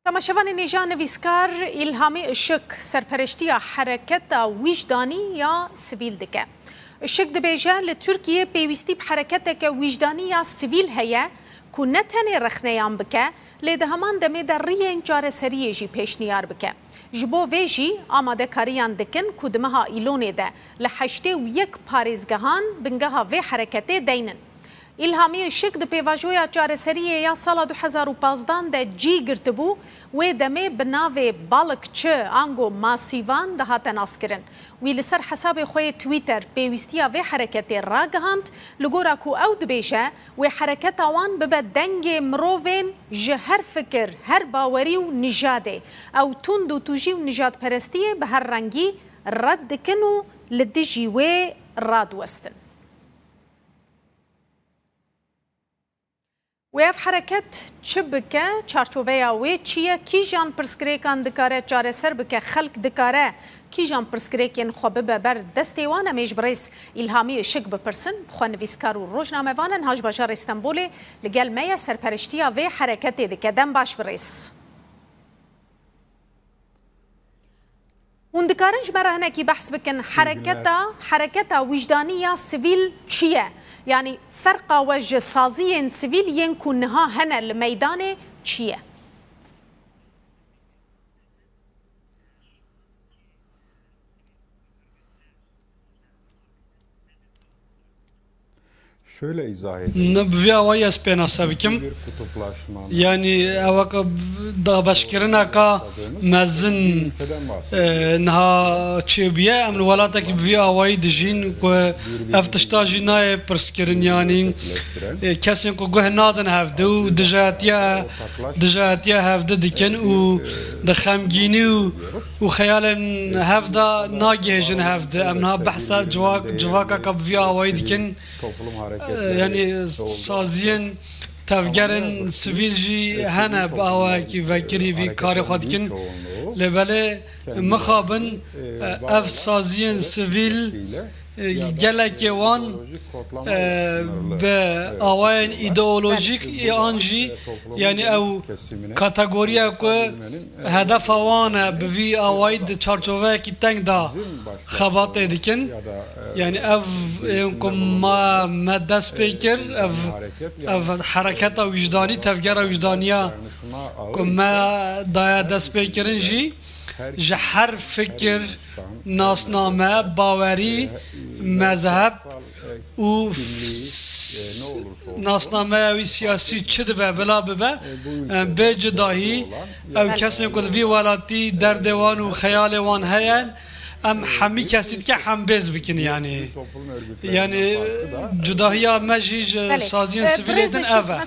تماشاوان نێژان نویسکار ئیلهامی ئشک سەرپەرشتیە حرەکەتە ویژدانی یا سڤیل دکە. ئشک دەبێژە لە تورکیە پێویستی بە حرەکەتێکە ویژدانی یا سڤیل هەیە کو نەتەنێ رەخنەیان بکە لێدە هەمان دەمێدا ڕیەن چارەسەریەژی پێشنیار بکە. ji bo vê jî amadekariyan dikin ku di meha îlonê de li 81 parêzgehan bingeha vê hereketê deynin. İlhami Işık di pêvajoya çareseriyê ya sala 2015 de cî girtibû wê demê bi navê balıkçı ango masîvan dihate naskirin. Wî li ser hesabê xwe yê Twitter pêwîstiya vê hereketê ragihand li gora ku ew dibêje wê hereketa wan bibe dengê mirovên ji her fikir, her bawerî û nijadê. Ew tund û tûjî û nijadperestiyê bi her rengî red dikin û li dijî wê radwestin. ویف حرکت چه بکه چارچوبه وی چیه کیجان پرسکریکان دکاره چاره سر بکه خلق دکاره کیجان پرسکریکین خوابه ببر دستیوانه میش بریس الهامی شک بپرسن بخوان نویسکار و روزنامه وانن هاج باشار استانبول لگل میا سرپرشتیا وی حرکت دکه دم باش بریس اون دکارنج برهنه کی بحث بکن حرکتا وجدانی یا سیویل چیه يعني فرق وجه سازيين سيفيليين كونها هنا الميدان چیه؟ Şöyle izah edeyim. Nabvi avaya spena sabikim. Yani avak da başkirina ka mezin naha çebiye aml walata ki vi avayı dijin ko eftişta jinaye perskirin yani kesin ko gohnadan havdu dijatiya havdu diken u da khamgini u khayalen havda nagihjin havdu amna bahsa civaka ka vi avayı diken yani saziyên tevgerên sivîl jî hene bi awayekî vekirî vî karê xwe dikin lêbelê mixabin ev saziyên sivîl gelekê wan bi awayên îdeolojîk an jî yani ew kategoriya ku hedefa wan e bi vî awayî di çarçoveyekî teng da xebatê dikin yani ev ku me dest pê kir ev hereketa wîjdanî tevgera wîjdaniya ku me daya dest pê kirin jî ji her fikir nasname bawerî mezheb û nasnameya wî siyasî çi dibe bila bibe bê cidahî ew kesên ku li vî welatî derdê wan û xeyalê wan heye em hemî kesî dike hembêz bikin yani cudahiya me jî ji saziyên sivîlê din ev e.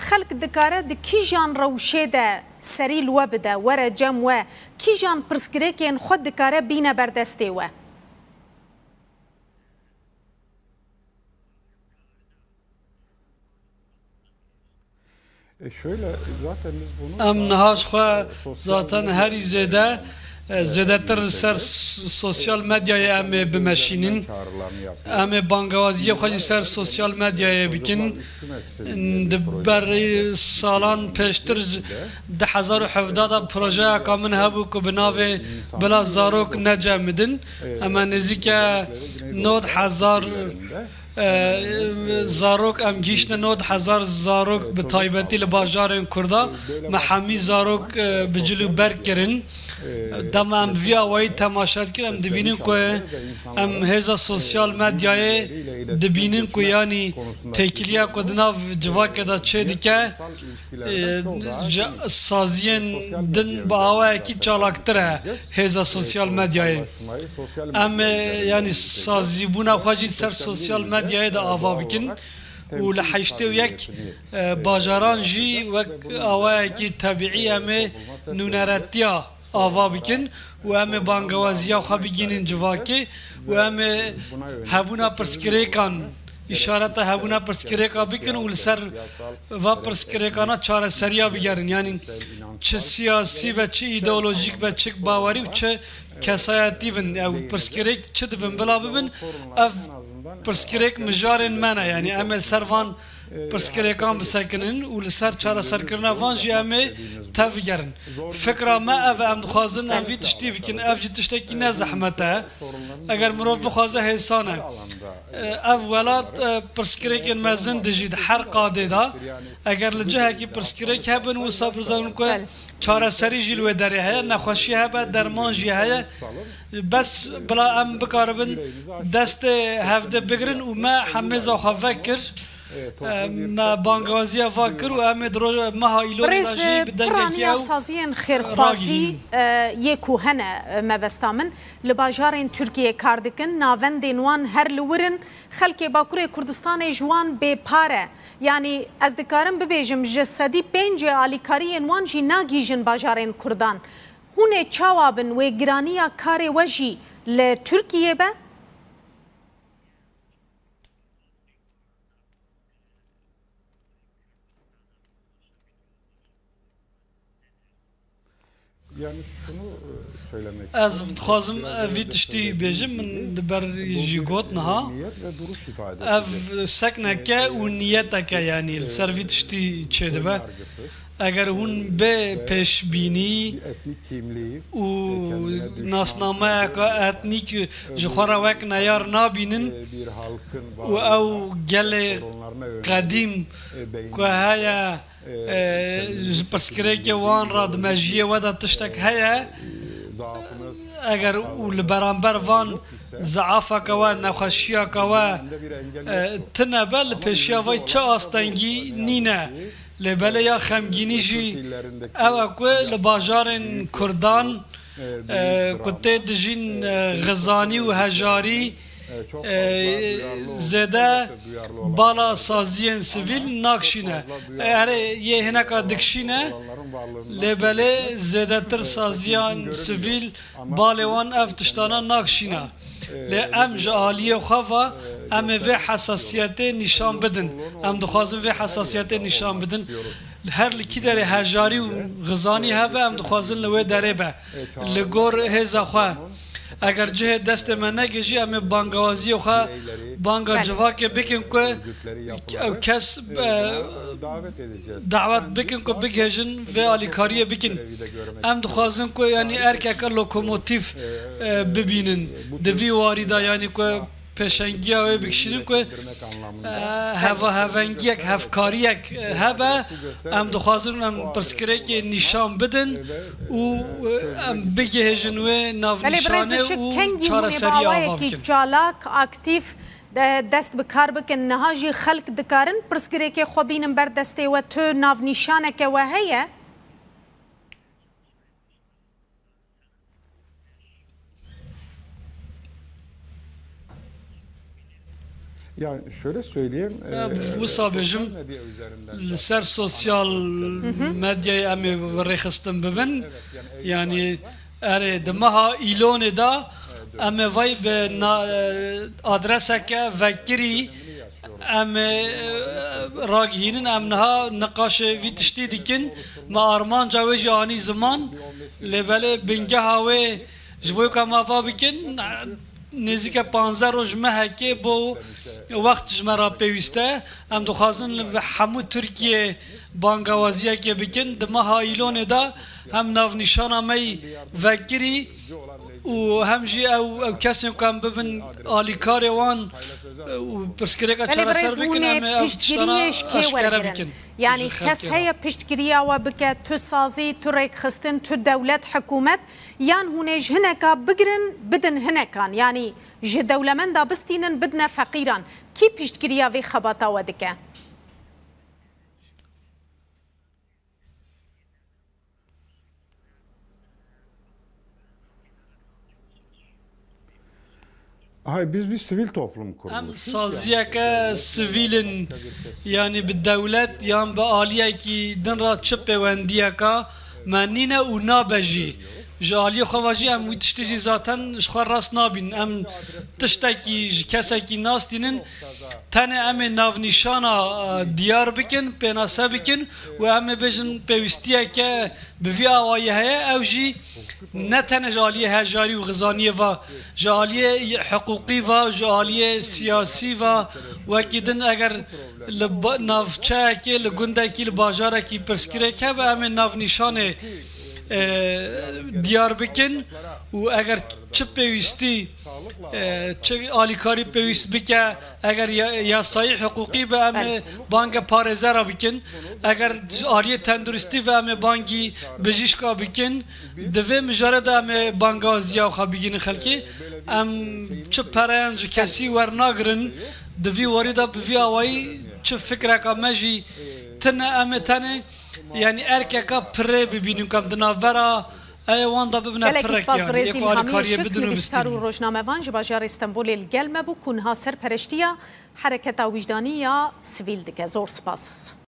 خلق دکاره د کیجان روشه ده سریل و بده وره جم و کیجان پرسکریکین خود دکاره بینه بردسته و ام نهاش خو zaten her izede زیادتر سر سوسیال مدیای ام بمشینین ام بانگوازی خودی سر سوسیال مدیای بکن بر سالان پیشتر 2017 پروژه کامن هبو که بناوی بلا زاروک نجامدن اما نزدیک 9000 زاروک ام گیشن 9000 زاروک به تایبتی لباجار کردا محمی زاروک بجلو بر کرن دم ام ویا وای تماشا کردم دبینیم که ام هزا سوسیال مدیای دبینیم که یعنی تکیلیا کدناف جواک دا چه دیگه سازین دن با آوای کی چالاکتره هزا سوسیال مدیای ام یعنی سازی بونا خواجی سر سوسیال مدیای دا آوا بکن و لحشته و یک باجاران جی وک آوای کی طبیعی ام نونرتیا آوا بکن و همه بانگوازی ها بگینن جواکی و همه هبونا پرسکریکان اشارت هبونا پرسکریکا بکن و لسر و پرسکریکانا چاره سریا بگرن یعنی چه سیاسی و چه ایدئولوژیک و چه باوری و چه کسایتی بن او پرسکریک چه دبن بلا ببن اف پرسکریک مجارن منه یعنی امه سروان پرسکریکان بسکنن و لسر چاره سرکرنا وان جی امه تفجرن فكرة ما أف أم دخازن أم في تشتي بكن أف جي تشتكي نزحمته أجر مروف بخازه هيسانه أف ولات برسكريك ما زندجي حر قاده دا أجر لجهة كي برسكريك هبن وصبر زون كو چاره سری جلوه داره هیا نخوشی هبه درمان جی هیا بس بلا ام بکاربن دست هفته بگرن و ما همه زاخه فکر ما بانگوازی فکر و همه درو ما هایلون راجی بدنگی او سازین خیرخوازی یکو هنه مبستامن لباجارین ترکیه کاردکن ناوندین وان هر لورن خلک باکوری کردستان جوان به پاره يعني از دکارم ببیجم جسدی پنج آلیکاری انوان جی ناگیجن باجارین کردان هونه چاوابن و گرانیا کار وجی لترکیه به Yani şunu söylemek از خازم ویتشتی بیجم من دبر جیگوت نها اف سکنکه و نیتکه یعنی سر ویتشتی چه دبه اگر اون به پیش بینی و ناسنامه که اتنیک جخورا وک نیار نابینن و او گل قدیم که هیا پرسکریک وان را دمجیه ودا تشتک هیا اگر اول برانبر وان ضعفه کوا نخوشیه کوا تنبل پیشیا وای چه آستنگی نینه لبله یا خمگینی جی او اکو لباجارن کردان کته دجین غزانی و هجاری زده بالا سازین سویل ناکشینه اره یه هنکا دکشینه لبله زده تر سازیان سویل بالوان افتشتانا ناکشینه ام جالیه خواه ام و حساسیت نشان بدن ام دخوازم و حساسیت نشان بدن هر لکی داره هجاری و غزانی هبه ام دخوازن لوه داره به لگور هزا خواه اگر جه دست من نگیجی امی بانگوازی خواه بانگا جواک بکن که کس دعوت بکن که بگهجن و آلیکاریه بکن ام دخوازن که یعنی ارکه لوکوموتیف ببینن دوی واریدا یعنی که پیشنگی های بکشیدن که هفنگیک هفکاریک هبه ام دخوازن ام پرسکره که نشان بدن و ام بگهجن و ناو نشانه و چاره سری آوا بکن چالاک اکتیف دست بکار بکن نهاجی خلق دکارن پرسکره که خوابینم بر دسته و تو ناو نشانه که وهیه Yani şöyle söyleyeyim. Bu sabıcım ser sosyal medyayı emi rekhistim bibin. Yani ere demaha ilone da emi vay be adreseke vekiri emi ragihinin emnaha nakaşı vitişti dikin ma armanca ve jani zaman lebele bingeha ve jboy kamafa bikin نزدیک 15 روز مهکه با وقت جمعه پیوسته هم دخوازن به همو ترکیه بانگوازیه که بکن دمه هایلون دا هم ناو نشان می وکری و هم جی او کسی کم ببین آلیکار وان و پرسکره که چرا سر بکن هم افتشتانا اشکره بکن يعني كس هي بشتكريا وبك تسازي تريك خستن تو دولة حكومة يان هونيج هناك بقرن بدن هناكان يعني ج دولة من دا بستينن بدنا فقيران كي بشتكريا في خبطة ودك Hayır biz bir sivil toplum kuruluşuz. Em saziyeke sivilin yani bir devlet yan bir aliye ki dinra çıpevendiyeka menine u nabeji. Jaliye xavaji em tişteci zaten şxar rast nabin. Em tişteki keseki nastinin تنه ام ناونیشانا دیار بکن پناسه بکن و ام بجن پیوستیه که بوی آوایه هیا او جی نه تنه جالیه هجاری و غزانیه و جالیه حقوقی و جالیه سیاسی و وکیدن اگر نافچه که لگنده که لباجاره که پرسکره که و ام ناونیشانه دیار بکن و اگر چه پیوستی چه آلیکاری پیوست بکه اگر یاسای حقوقی به ام بانگ پارزه را بکن اگر آلیه تندرستی و ام بانگی بجیشکا بکن دوی مجارد ام بانگازی و خبیگین خلکی ام چه پرنج کسی ورناگرن دوی وارده بوی آوائی چه فکره که مجی تنه ام تنه یعنی ارککا پره ببینیم کم دناورا ایوان دا ببینه پرک یعنی یک آلیکاریه بدون مستیم. روزنامه وان جباجار استانبول الگلمه بو کنها سرپرشتیا حرکت وجدانی یا سویل دکه زور سپاس.